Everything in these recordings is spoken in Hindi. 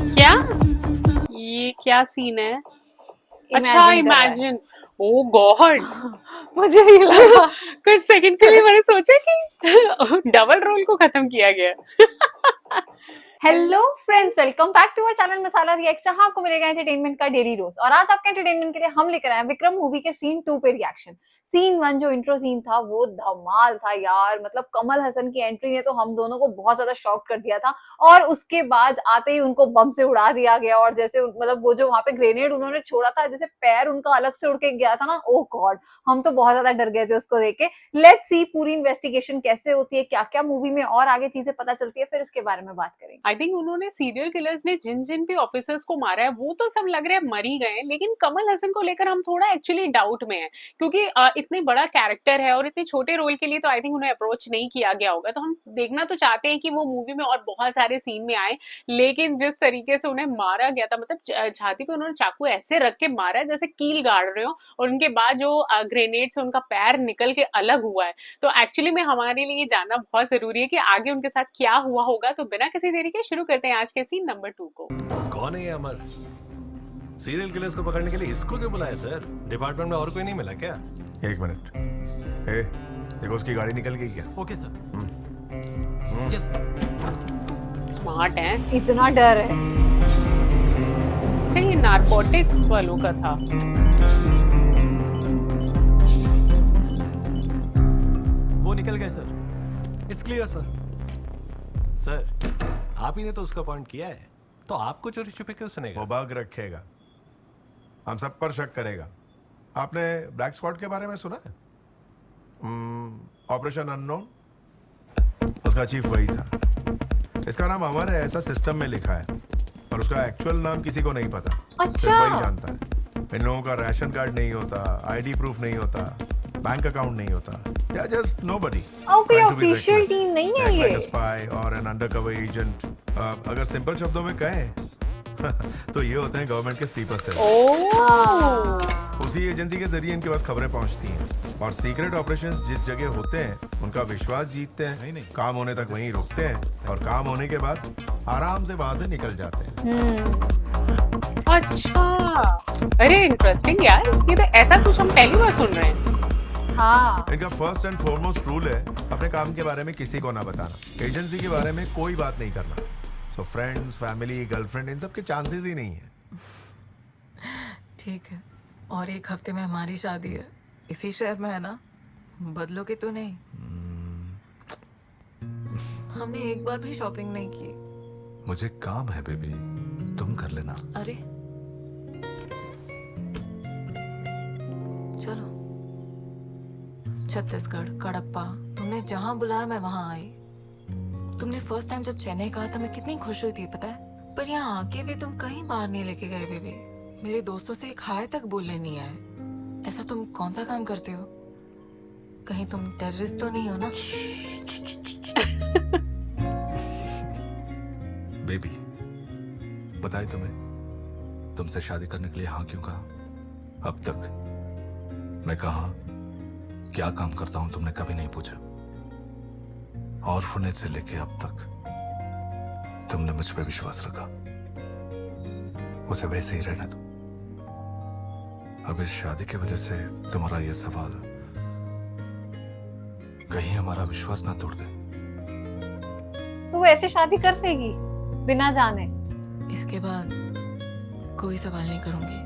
क्या? ये क्या सीन है? अच्छा, इमेजिन कर रहा है। इमेजिन। ओ गॉड। मुझे ही लगा। कुछ सेकंड के लिए मैंने सोचा कि डबल रोल को खत्म किया गया। Hello friends, welcome back to our channel Masala React, जहां आपको मिलेगा एंटरटेनमेंट का डेली डोज। और आज आपके एंटरटेनमेंट के लिए हम लेकर आए हैं विक्रम मूवी के सीन 2 पे रिएक्शन। सीन 1 जो इंट्रो सीन था वो धमाल था यार, मतलब कमल हसन की एंट्री ने तो हम दोनों को बहुत ज्यादा शॉक कर दिया था। और उसके बाद आते ही उनको बम से उड़ा दिया गया, और जैसे मतलब वो जो वहां पे ग्रेनेड उन्होंने छोड़ा था, जैसे पैर उनका अलग से उड़ के गया था ना, ओ गॉड, हम तो बहुत ज्यादा डर गए थे उसको देख के। लेट्स सी पूरी इन्वेस्टिगेशन कैसे होती है, क्या क्या मूवी में और आगे चीजें पता चलती है, फिर इसके बारे में बात करेंगे। आई थिंक उन्होंने सीरियल किलर्स ने जिन जिन भी ऑफिसर्स को मारा है वो तो सब लग रहा है मर ही गए, लेकिन कमल हसन को लेकर हम थोड़ा एक्चुअली डाउट में है, क्योंकि इतने बड़ा कैरेक्टर है और इतने छोटे रोल के लिए तो आई थिंक उन्हें अप्रोच नहीं किया गया होगा। तो हम देखना तो चाहते हैं कि वो मूवी में और बहुत सारे सीन में आए, लेकिन जिस तरीके से उन्हें मारा गया था, मतलब छाती पे उन्होंने चाकू ऐसे रख के मारा है जैसे कील गाड़ रहे हो, और उनके बाद जो ग्रेनेड से उनका पैर निकल के अलग हुआ है। तो एक्चुअली में हमारे लिए जानना बहुत जरूरी है कि आगे उनके साथ क्या हुआ होगा। तो बिना किसी देरी के शुरू करते हैं आज के सीन नंबर 2 को। कौन है ये अमर? सीरियल किलर्स को पकड़ने के लिए इसको क्यों बुलाया सर? डिपार्टमेंट में और कोई नहीं मिला क्या? एक मिनट। ए, देखो उसकी गाड़ी निकल गई क्या? Okay sir. Yes sir. Smart है। इतना डर है। अच्छा, ये नारकोटिक्स वालों का था। वो निकल गए sir. It's clear sir. Sir, आप ही ने तो उसका पॉइंट किया है, तो आपको चोरी छुपे क्यों सुनेगा? वो बग रखेगा, हम सब पर शक करेगा। आपने ब्लैक स्क्वाड के बारे में सुना है? ऑपरेशन अननोन, उसका चीफ वही था। इसका नाम अमर है, ऐसा सिस्टम में लिखा है, और उसका एक्चुअल नाम किसी को नहीं पता। अच्छा। सिर्फ वही जानता है। इन लोगों का राशन कार्ड नहीं होता, आईडी प्रूफ नहीं होता, बैंक अकाउंट नहीं होता। They are just nobody. Okay, Trying to be official reckless. Team नहीं है Act ये। like a spy or an undercover agent. अगर सिंपल शब्दों में कहें तो ये होते हैं गवर्नमेंट के स्लीपर सेल। उसी एजेंसी के जरिए इनके पास खबरें पहुंचती हैं, और सीक्रेट ऑपरेशंस जिस जगह होते हैं उनका विश्वास जीतते हैं। नहीं। काम होने तक वहीं रुकते हैं, और काम होने के बाद आराम से वहां से निकल जाते हैं। अच्छा, अरे इंटरेस्टिंग यार, ये तो ऐसा कुछ हम पहली बार सुन रहे हैं। हाँ, इनका फर्स्ट एंड फॉरमोस्ट रूल है अपने काम के बारे में किसी को ना बताना, एजेंसी के बारे में कोई बात नहीं करना। सो फ्रेंड्स, फैमिली, गर्लफ्रेंड, इन सब के चांसेस ही नहीं है। ठीक है, और एक हफ्ते में हमारी शादी है, इसी शहर में है ना? बदलोगे तो नहीं? हमने एक बार भी शॉपिंग नहीं की। मुझे काम है बेबी, तुम कर लेना। अरे चलो, छत्तीसगढ़, कडप्पा, तुमने जहां बुलाया मैं वहां आई। तुमने फर्स्ट टाइम जब चेन्नई कहा था मैं कितनी खुश हुई थी पता है? पर यहाँ आके भी तुम कहीं बाहर नहीं लेके गए बेबी। मेरे दोस्तों से एक हाय तक बोलने नहीं आए। ऐसा तुम कौन सा काम करते हो? कहीं तुम टेररिस्ट तो नहीं हो ना? बेबी, बताए तुम्हें तुमसे शादी करने के लिए हाँ क्यों कहा? अब तक मैं कहा क्या काम करता हूं तुमने कभी नहीं पूछा। ऑर्फनेज से लेके अब तक तुमने मुझ पे विश्वास रखा, उसे वैसे ही रहने दो। अब इस शादी की वजह से तुम्हारा ये सवाल कहीं हमारा विश्वास ना तोड़ दे। तो वो ऐसे शादी कर लेगी बिना जाने? इसके बाद कोई सवाल नहीं करूंगी।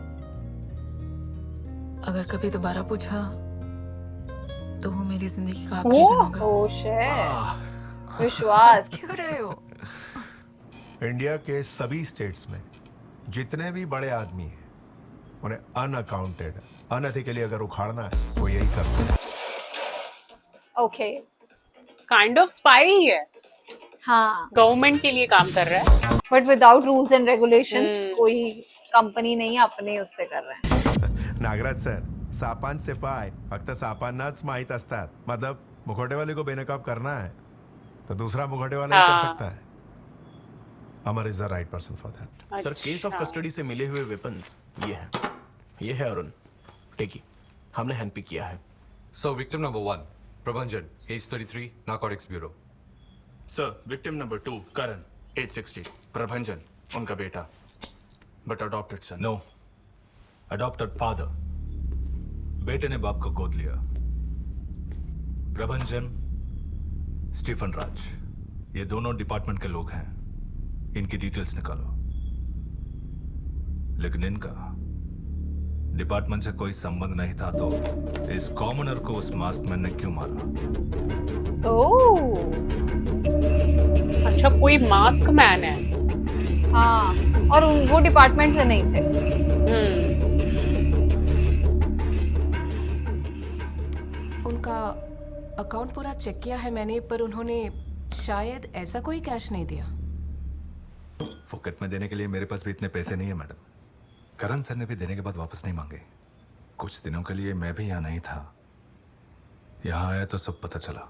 अगर कभी दोबारा पूछा तो वो मेरी जिंदगी का आखिरी दिन होगा। ओह शिट, विश्वास। क्यों रहे हो? इंडिया के सभी स्टेट्स में जितने भी बड़े आदमी हैं, उन्हें अनअकाउंटेड, अनएथिकली अगर उखाड़ना है वो यही करते हैं। ओके, काइंड ऑफ स्पाई ही है, हाँ, गवर्नमेंट के लिए काम कर रहा है। But without rules and regulations. Hmm. कोई कंपनी नहीं अपने उससे कर रहे हैं। नागराज सर, सापांचे पाय फक्त सापांनाच माहित असतात। मतलब मुखोटे वाले को बेनकाब करना है तो दूसरा मुखोटे वाला ही कर हाँ। सकता है। Amar is the right person for that. Sir, case of custody से मिले हुए वेपन्स ये है अरुण टेकी, हमने हैंड पिक किया है। So, victim number 1, Prabhanjan, age 33, Narcotics Bureau. Sir, victim number 2 Karan, age 60, Prabhanjan, उनका बेटा, but adopted son. No, adopted father. बेटे ने बाप को गोद लिया। प्रभंजन, स्टीफन राज, ये दोनों डिपार्टमेंट के लोग हैं। इनकी डिटेल्स निकालो। लेकिन इनका डिपार्टमेंट से कोई संबंध नहीं था, तो इस कॉमनर को उस मास्क मैन ने क्यों मारा? ओह, अच्छा, कोई मास्क मैन है। हाँ, और वो डिपार्टमेंट से नहीं थे। उनका अकाउंट पूरा चेक किया है मैंने, पर उन्होंने शायद ऐसा कोई कैश नहीं दिया। फुकट में देने के लिए मेरे पास भी इतने पैसे नहीं है मैडम। करण सर ने भी देने के बाद वापस नहीं मांगे। कुछ दिनों के लिए मैं भी यहाँ नहीं था, यहाँ आया तो सब पता चला।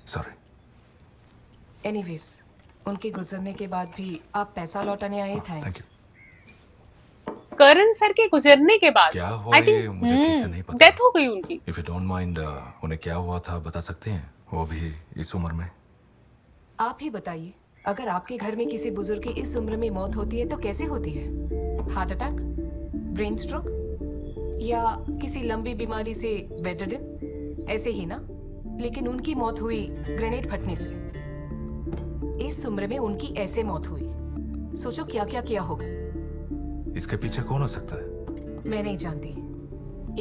सॉरी। एनीवेज, उनके गुजरने के बाद भी आप पैसा लौटाने आए। Thank thanks. You. Karan sir के गुजरने के बाद क्या हुआ आई ये मुझे ठीक से नहीं पता। डेथ हो गई उनकी। इफ यू डोंट माइंड, उन्हें क्या हुआ था बता सकते हैं? वो भी इस उम्र में। आप ही बताइए, अगर आपके घर में किसी बुजुर्ग की इस उम्र में मौत होती है तो कैसे होती है? हार्ट अटैक, ब्रेन स्ट्रोक, या किसी लंबी बीमारी से बेडरिडन? ऐसे ही ना? लेकिन उनकी मौत हुई ग्रेनेड फटने से। इस उम्र में उनकी ऐसे मौत हुई। सोचो क्या क्या किया होगा। इसके पीछे कौन हो सकता है? मैं नहीं जानती।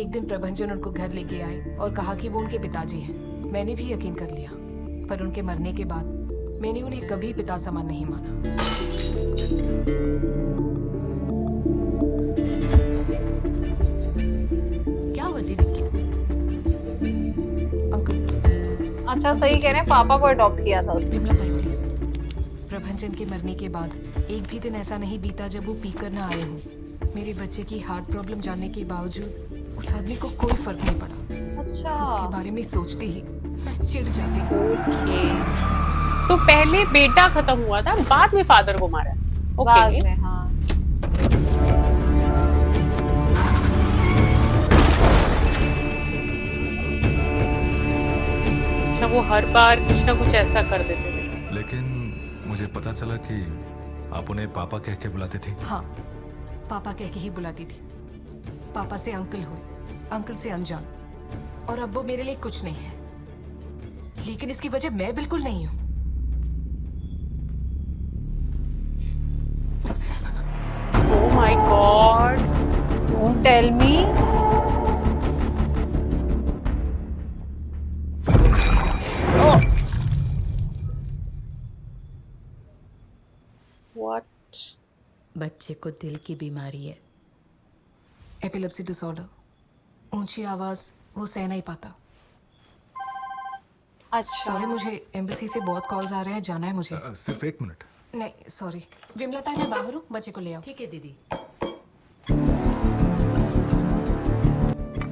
एक दिन प्रभंजन उनको घर लेके आए और कहा कि वो उनके पिताजी हैं। मैंने भी यकीन कर लिया, पर उनके मरने के बाद मैंने उन्हें कभी पिता समान नहीं माना। क्या हुआ दीदी? अंकल। अच्छा, सही कह रहे हैं, पापा को अडॉप्ट किया था उसने। विमला ताई प्लीज। प्रभंजन के मरने के बाद एक भी दिन ऐसा नहीं बीता जब वो पी कर ना आए हों। मेरे बच्चे की हार्ट प्रॉब्लम जानने के बावजूद उस आदमी को कोई फर्क नहीं पड़ा। अच्छा, उसके बारे में सोचते ही मैं चिढ़ जाती हूँ। तो पहले बेटा खत्म हुआ था, बाद में फादर को मारा। बाद ओके। में। हाँ, अच्छा, वो हर बार कुछ ना कुछ ऐसा कर देते थे। लेकिन मुझे पता चला कि आप उन्हें पापा कह के बुलाते थे। हाँ, पापा कह के ही बुलाती थी। पापा से अंकल हुए, अंकल से अनजान, और अब वो मेरे लिए कुछ नहीं है। लेकिन इसकी वजह मैं बिल्कुल नहीं हूँ। Oh my god. Don't tell me. What? बच्चे को दिल की बीमारी है। Epilepsy disorder. ऊंची आवाज वो सह नहीं पाता। अच्छा, सॉरी, मुझे एम्बेसी से बहुत कॉल्स आ रहे हैं, जाना है मुझे। सिर्फ 1 मिनट। नहीं सॉरी विमलता, मैं बाहर हूँ, बच्चे को ले आओ। ठीक है दीदी।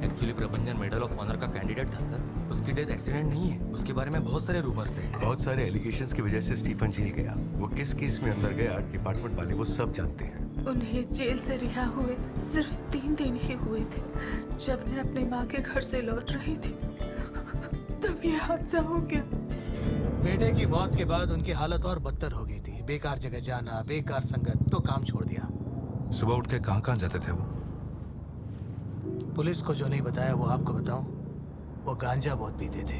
एक्चुअली प्रबंधन मेडल ऑफ ऑनर का कैंडिडेट था सर। उसकी डेथ एक्सीडेंट नहीं है, उसके बारे में बहुत सारे रूमर्स हैं। बहुत सारे एलिगेशंस की वजह से स्टीफन जेल गया। वो किस केस में अंदर गया डिपार्टमेंट वाले वो सब जानते हैं। उन्हें जेल से रिहा हुए सिर्फ 3 दिन ही हुए थे। जब मैं अपने माँ के घर से लौट रही थी तब ये हादसा हो गया। बेटे की मौत के बाद उनकी हालत और बदतर हो गई थी। बेकार जगह जाना, बेकार संगत, तो काम छोड़ दिया। सुबह उठ के कहाँ जाते थे वो? पुलिस को जो नहीं बताया वो आपको बताऊं, वो गांजा बहुत पीते थे।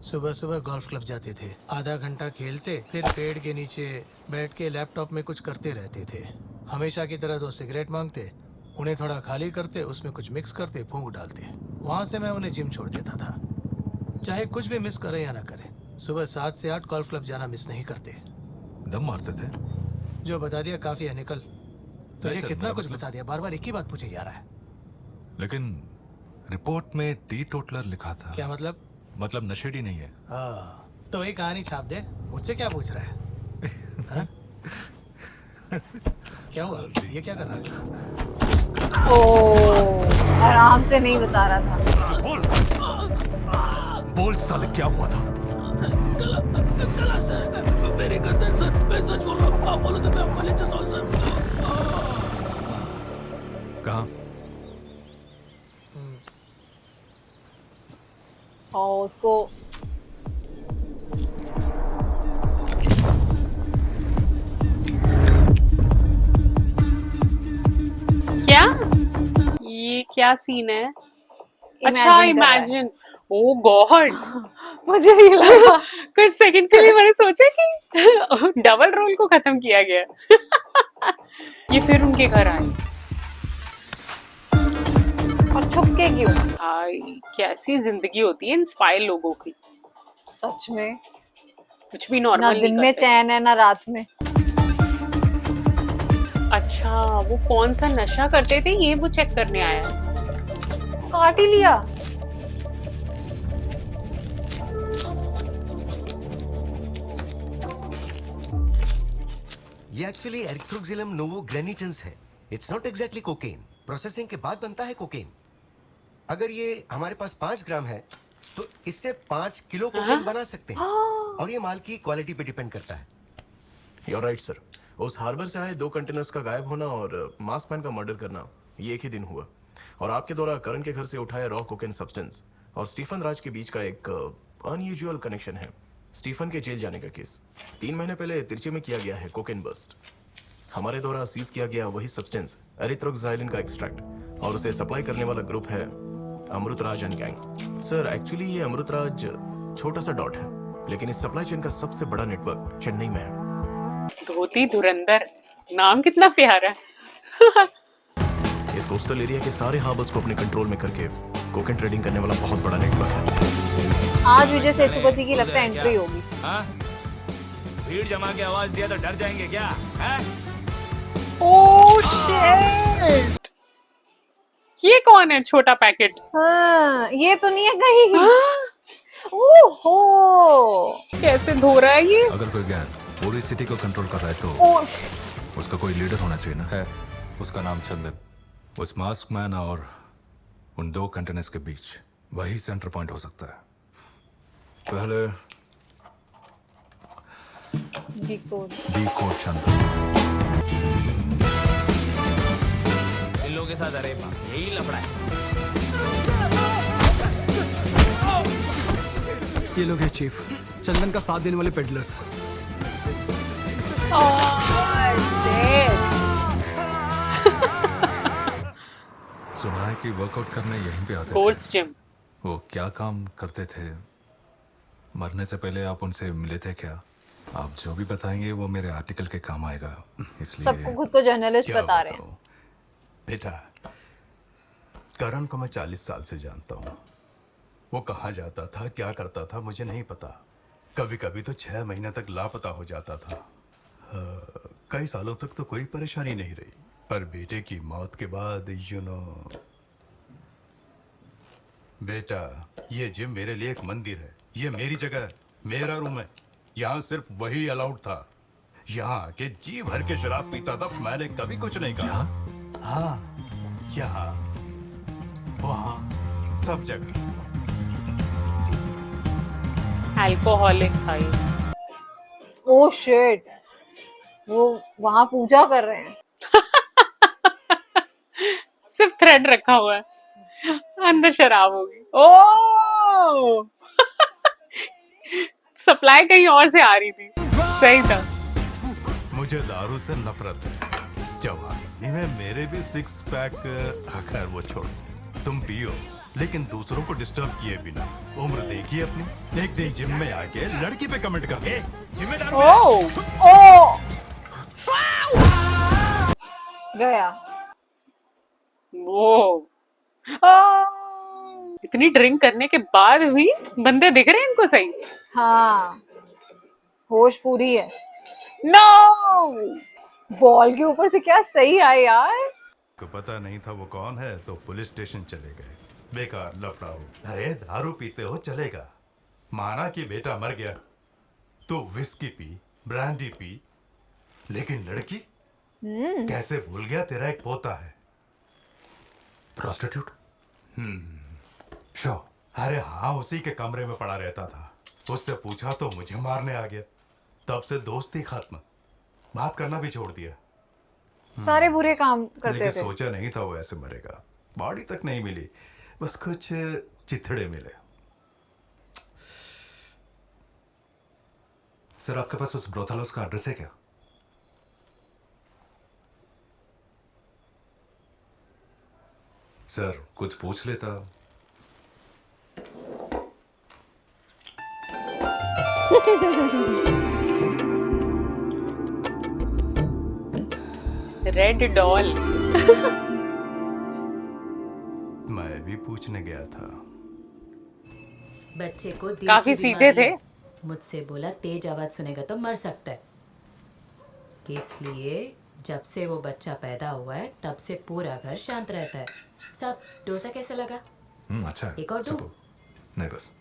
सुबह सुबह गोल्फ क्लब जाते थे, आधा घंटा खेलते, फिर पेड़ के नीचे बैठ के लैपटॉप में कुछ करते रहते थे। हमेशा की तरह 2 सिगरेट मांगते, उन्हें थोड़ा खाली करते, उसमें कुछ मिक्स करते, फूंक डालते। वहाँ से मैं उन्हें जिम छोड़ देता था। चाहे कुछ भी मिस करें या ना करें, सुबह 7 से 8 गोल्फ क्लब जाना मिस नहीं करते। दम मारते थे? जो बता दिया काफी है, निकल। तुझे सर, कितना मेरा कुछ मतलब- बता दिया, बार बार एक ही बात पूछे जा रहा है। लेकिन रिपोर्ट में टी टोटलर लिखा था। क्या मतलब? मतलब नशेड़ी नहीं है। तो एक कहानी छाप दे, मुझसे क्या पूछ रहा है? हाँ? क्या हुआ? ये क्या कर रहा है? ओ, आराम से नहीं बता रहा था। बोल साले, क्या हुआ था? गला सर, मेरी गर्दन सर, मैं सच बोल रहा हूँ। आप बोलो तो मैं आपको ले चलता हूँ सर। कहाँ? और उसको क्या सीन है? अच्छा इमेजिन कर रहा है। इमेजिन, ओ गॉड। मुझे भी लगा। कुछ सेकंड के लिए मैंने सोचा कि डबल रोल को खत्म किया गया। ये फिर उनके घर आए। और छुप के क्यों? भाई कैसी जिंदगी होती है इंस्पायर लोगों की, सच में कुछ भी ना नॉर्मल नहीं दिन में करते। चैन है ना रात में। अच्छा वो कौन सा नशा करते थे ये वो चेक करने आया है। काट ही लिया। ये एक्चुअली एरिथ्रोक्सिलम नोवोग्रेनिटेंस है। It's not exactly cocaine. Processing के बाद बनता है कोकेन। अगर ये हमारे पास 5 ग्राम है तो इससे 5 किलो कोकेन बना सकते हैं। और ये माल की क्वालिटी पे डिपेंड करता है। You're right, sir. उस हार्बर से आए 2 कंटेनर्स का गायब होना और मास्कमैन का मर्डर करना ये एक ही दिन हुआ। और आपके द्वारा करण के घर से उठाया रॉ कोकेन सब्सटेंस और स्टीफन राज के बीच का एक अनयूजुअल कनेक्शन है। स्टीफन के जेल जाने का केस 3 महीने पहले तिरचे में किया गया है कोकेन बस्ट। हमारे द्वारा सीज किया गया वही सब्सटेंस एरिथ्रोक्साइलिन का एक्सट्रैक्ट और उसे सप्लाई करने वाला ग्रुप है Amritraj and gang. Sir actually ये अमृतराज छोटा सा डॉट है, लेकिन इस सप्लाई चेन का सबसे बड़ा नेटवर्क चेन्नई में है। धोती धुरंधर, नाम कितना प्यारा है। इस कोस्टल एरिया के सारे हार्बर्स को अपने कंट्रोल में करके कोकेन ट्रेडिंग करने वाला बहुत बड़ा नेटवर्क है। आज विजय सेतुपति की लगता है एंट्री होगी। भीड़ जमा के आवाज दिया तो डर जाएंगे क्या? ओह शिट, ये कौन है छोटा पैकेट? हाँ, ये तो नहीं है कहीं। ओहो, कैसे धो रहा है ये? अगर कोई गैंग पूरी सिटी को कंट्रोल कर रहा है तो उसका कोई लीडर होना चाहिए ना। है, उसका नाम चंदन। उस मास्क मैन और उन 2 कंटेनर्स के बीच वही सेंटर पॉइंट हो सकता है। पहले डिकोड चंदन। इन लोगों के साथ अरे बाप, यही लफड़ा है। ये लोग हैं चीफ, चंदन का साथ देने वाले पेडलर्स। सुना है कि वर्कआउट करने यहीं पे आते गोल्ड्स थे। जिम। वो क्या काम करते थे? मरने से पहले आप उनसे मिले थे क्या? आप जो भी बताएंगे वो मेरे आर्टिकल के काम आएगा, इसलिए सबको खुद को जर्नलिस्ट बता रहे हैं। बेटा, करण को मैं 40 साल से जानता हूँ। वो कहाँ जाता था, क्या करता था, मुझे नहीं पता। कभी कभी तो 6 महीने तक लापता हो जाता था। कई सालों तक तो कोई परेशानी नहीं रही, पर बेटे की मौत के बाद बेटा, ये जिम मेरे लिए एक मंदिर है। ये मेरी जगह है, मेरा रूम है। यहाँ सिर्फ वही अलाउड था। यहाँ आके जी भर के शराब पीता था, मैंने कभी कुछ नहीं कहा। हाँ, यहाँ वहाँ सब जगह अल्कोहलिक था ये। ओह शिट, वो वहां पूजा कर रहे हैं। सिर्फ थ्रेड रखा हुआ है, अंदर शराब होगी। ओह सप्लाई कहीं और से आ रही थी। सही था। मुझे दारू से नफरत है। जवानी में मेरे भी 6 पैक, खैर वो छोड़ो। तुम पियो, लेकिन दूसरों को डिस्टर्ब किए बिना। उम्र देखिए अपनी। एक दिन जिम में आके लड़की पे कमेंट कर जिम्मेदार गया। वो इतनी ड्रिंक करने के बाद भी बंदे दिख रहे हैं इनको सही। हाँ, होश पूरी है। नो, बॉल के ऊपर से क्या सही आया यार। को पता नहीं था वो कौन है, तो पुलिस स्टेशन चले गए। बेकार लफड़ा हो। अरे दारू पीते हो चलेगा, माना कि बेटा मर गया तो विस्की पी, ब्रांडी पी, लेकिन लड़की कैसे भूल गया तेरा एक पोता है। प्रोस्टिट्यूट? शो, अरे हाँ, उसी के कमरे में पड़ा रहता था। उससे पूछा तो मुझे मारने आ गया। तब से दोस्ती खत्म, बात करना भी छोड़ दिया। सारे बुरे काम करते लेकिन थे। सोचा नहीं था वो ऐसे मरेगा। बॉडी तक नहीं मिली, बस कुछ चिथड़े मिले। सर, आपके पास उस ब्रोथल हाउस का एड्रेस है क्या? सर कुछ पूछ लेता। Red doll. मैं भी पूछने गया था। बच्चे को दिल काफी की सीधे बीमारी थे। है। मुझसे बोला तेज आवाज सुनेगा तो मर सकता है, इसलिए जब से वो बच्चा पैदा हुआ है तब से पूरा घर शांत रहता है। सब डोसा कैसे लगा? अच्छा है। एक और दो? सुपर। नहीं बस।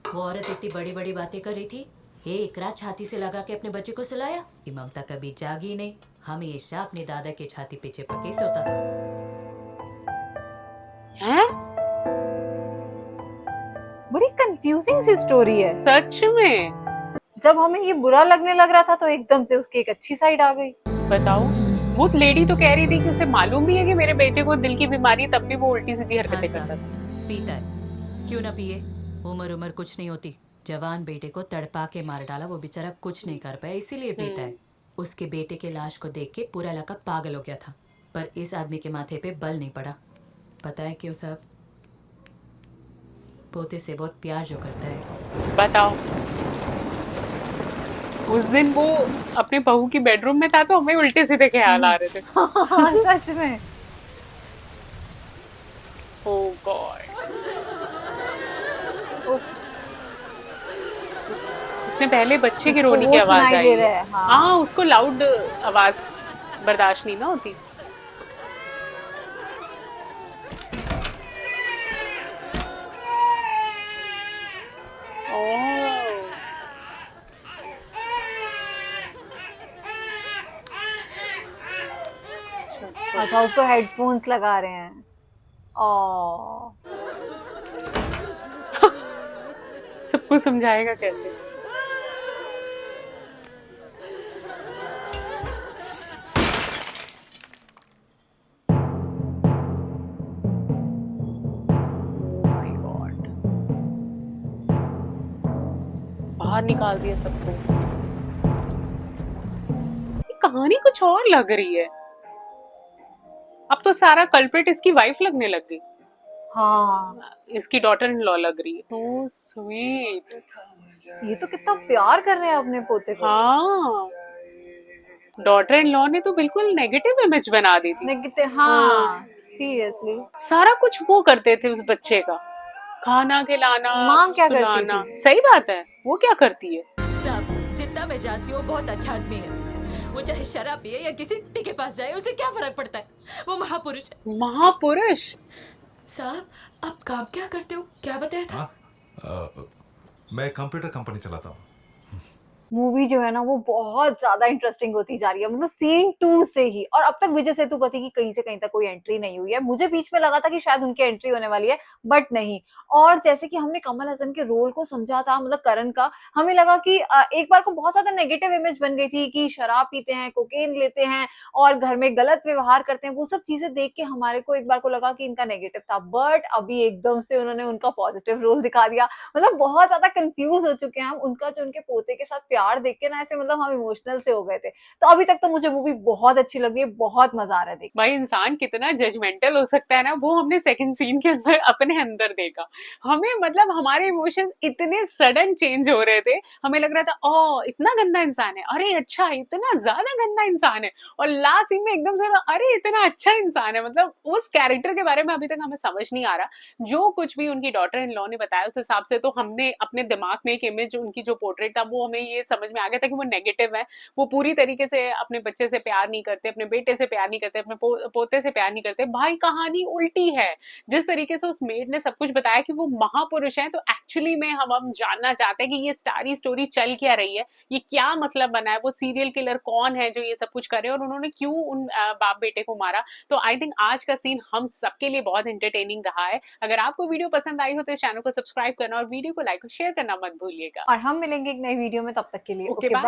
वो औरत इतनी बड़ी बड़ी बातें कर रही थी, एक रात छाती से लगा के अपने बच्चे को सुलाया कि ममता कभी जागी नहीं, हमेशा अपने दादा के छाती पे चिपक के सोता था। हैं? बड़ी कंफ्यूजिंग सी स्टोरी है। सच में जब हमें ये बुरा लगने लग रहा था तो एकदम से उसकी एक अच्छी साइड आ गई। बताओ, वो लेडी तो कह रही थी कि उसे मालूम भी है कि मेरे बेटे को दिल की बीमारी, तब भी वो उल्टी सीधी हरकतें हाँ करता साहब, था। पीता है, क्यों ना पिए। उम्र कुछ नहीं होती। जवान बेटे को तड़पा के मार डाला, वो बेचारा कुछ नहीं कर पाया इसीलिए पीता है। उसके बेटे के लाश को देख के पूरा इलाका पागल हो गया था, पर इस आदमी के माथे पे बल नहीं पड़ा। पता है क्यों साहब? पोते से बहुत प्यार जो करता है। बताओ, उस दिन वो अपने बहू की बेडरूम में था तो हमें उल्टे सीधे ख्याल आ रहे थे। सच में। ओह गॉड। उसने पहले बच्चे की रोने की वो आवाज सुनाई आई दे है। रहा है, हाँ। हाँ, उसको लाउड आवाज बर्दाश्त नहीं ना होती। अच्छा, उसको हेडफोन्स लगा रहे हैं। ओ, सबको समझाएगा कैसे? माय गॉड, बाहर निकाल दिया सबको। ये कहानी कुछ और लग रही है। अब तो सारा कल्प्रिट इसकी वाइफ लगने लग गई। हाँ, इसकी डॉटर इन लॉ लग रही है। तो स्वीट। ये तो कितना प्यार कर रहे हैं अपने पोते को। हाँ, डॉटर इन लॉ ने तो बिल्कुल नेगेटिव इमेज बना दी थी। नेगेटिव, हाँ, सीरियसली। सारा कुछ वो करते थे उस बच्चे का, खाना खिलाना, माँ क्या करती सुलाना। थी? सही बात है, वो क्या करती है? साहब, जितना मैं जानती हूँ बहुत अच्छा आदमी है। वो चाहे शराब पिए या किसी के पास जाए, उसे क्या फर्क पड़ता है? वो महापुरुष है। महापुरुष? साहब, आप काम क्या करते हो? क्या बताया था? मैं कंप्यूटर कंपनी चलाता हूँ। मूवी जो है ना वो बहुत ज्यादा इंटरेस्टिंग होती जा रही है, मतलब सीन 2 से ही। और अब तक विजय सेतुपति की कहीं से कहीं तक कोई एंट्री नहीं हुई है। मुझे बीच में लगा था कि शायद उनकी एंट्री होने वाली है, बट नहीं। और जैसे कि हमने कमल हसन के रोल को समझा था, मतलब करण का, हमें लगा कि एक बार को बहुत ज्यादा नेगेटिव इमेज बन गई थी कि शराब पीते हैं, कोकेन लेते हैं और घर में गलत व्यवहार करते हैं। वो सब चीजें देख के हमारे को एक बार को लगा कि इनका नेगेटिव था, बट अभी एकदम से उन्होंने उनका पॉजिटिव रोल दिखा दिया। मतलब बहुत ज्यादा कंफ्यूज हो चुके हैं हम। उनका जो उनके पोते के साथ प्यार देख के ना ऐसे मतलब हम इमोशनल से हो गए थे। तो अभी तक तो मुझे मूवी बहुत अच्छी लगी है, बहुत मजा आ रहा है देख। भाई, इंसान कितना जजमेंटल हो सकता है ना, वो हमने सेकंड सीन के अंदर अपने अंदर देखा। हमें मतलब हमारे इमोशंस इतने सडन चेंज हो रहे थे। हमें लग रहा था ओ इतना गंदा इंसान है, अरे अच्छा इतना ज्यादा गंदा इंसान है, और लास्ट सीन में एकदम से अरे इतना अच्छा इंसान है। मतलब उस कैरेक्टर के बारे में अभी तक हमें समझ नहीं आ रहा। जो कुछ भी उनकी डॉटर इन लॉ ने बताया उस हिसाब से तो हमने अपने दिमाग में एक इमेज, उनकी जो पोर्ट्रेट था वो हमें ये समझ में आ गया था कि वो नेगेटिव है। वो पूरी तरीके से अपने बच्चे से प्यार नहीं करते, अपने बेटे से प्यार नहीं करते, अपने पोते से प्यार नहीं करते। भाई कहानी उल्टी है। जिस तरीके से उस मेड ने सब कुछ बताया कि वो महापुरुष है, तो एक्चुअली में हम जानना चाहते हैं कि ये सारी स्टोरी चल क्या रही है, ये क्या मतलब बना है, वो सीरियल किलर कौन है जो ये सब कुछ करे और उन्होंने क्यों उन बाप बेटे को मारा। तो आई थिंक आज का सीन हम सबके लिए बहुत एंटरटेनिंग रहा है। अगर आपको वीडियो पसंद आई हो तो चैनल को सब्सक्राइब करना और वीडियो को लाइक और शेयर करना मत भूलिएगा। और हम मिलेंगे एक नई वीडियो में, तब तक के लिए ओके, ओके, बाय।